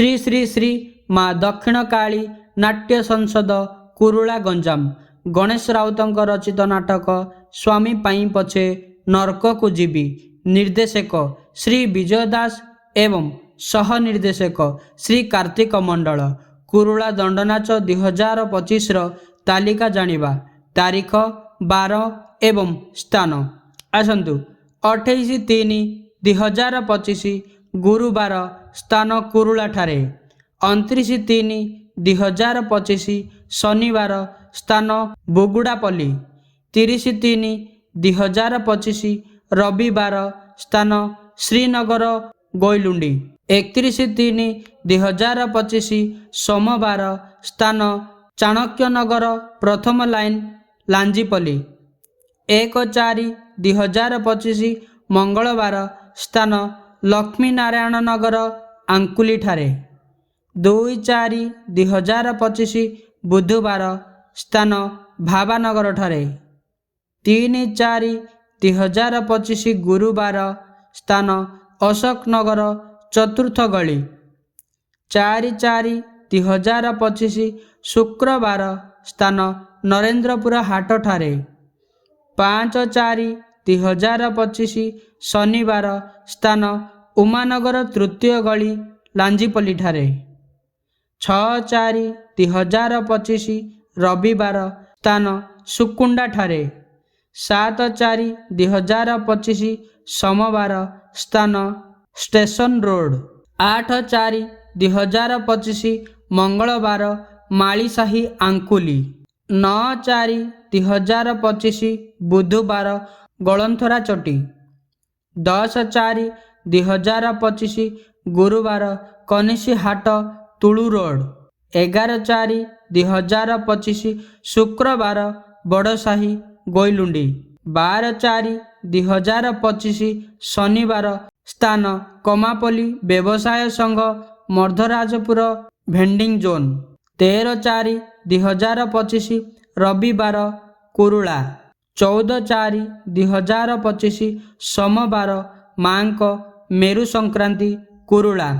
श्री श्री श्री माँ दक्षिण काली नाट्य संसद कुरुला गंजाम गणेश राउतंक रचित नाटक स्वामी पाई पछे नरक को जीवी निर्देशक श्री विजय दास एवं सह निर्देशक श्री कार्तिक मंडल कुरुला दंडनाच 2025 तालिका जानिबा तारीख 12 एवं स्थान आसतु 28/3/2025 गुरुवार स्थान कुरुला ठारे 29/3/2025 शनिवार स्थान बुगुड़ापल्ली 30/3/2025 रविवार स्थान श्रीनगर गोइलुंडी 31/3/2025 सोमवार स्थान चाणक्यनगर प्रथम लाइन लांजीपल्ली 1/4/2025 मंगलवार स्थान लक्ष्मीनारायण नगर आंकुली ठारे 2/4/2025 बुधवार स्थान भावानगर ठारे 3/4/2025 गुरुवार स्थान अशोक नगर चतुर्थ गली 4/4/2025 शुक्रवार स्थान नरेंद्रपुर हाट ठारे 5/4/2025 शनिवार स्थान उमानगर तृतीय गली लांजीपल्ली ठारे 6/4/2025 रविवार स्थान सुकुंडा ठारे 7/4/2025 सोमवार स्थान स्टेशन रोड 8/4/2025 मंगलवार मालीसाही आंकुली 9/4/2025 बुधवार गलंथरा चटी 10/4/2025 गुरुवार कनिशी हाट तुलु रोड 11/4/2025 शुक्रवार बड़साही गोइलुंडी 12/4/2025 शनिवार स्थान कमापल्ली व्यवसाय संघ मर्धराजपुर भेंडिंग जोन 13/4/2025 रविवार कुरुला 14/4/2025 सोमवार मांक मेरु संक्रांति कुरुला।